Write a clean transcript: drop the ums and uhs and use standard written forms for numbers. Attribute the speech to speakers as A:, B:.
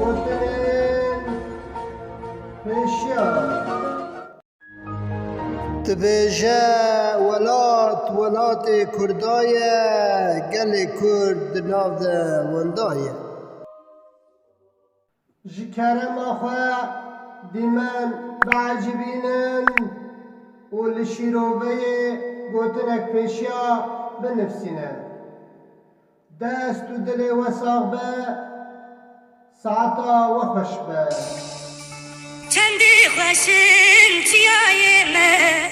A: گوتنین پیشیا تبیجه ولات کردایه گل کرد ناو ده وندایه ji kerema xwe dîmen biecibînin û li şîroveyê gotinek pêşiya binivîsîne. Dest û dilê we sax be, saeta we xweş be.
B: Çendî xweşin çiyayê me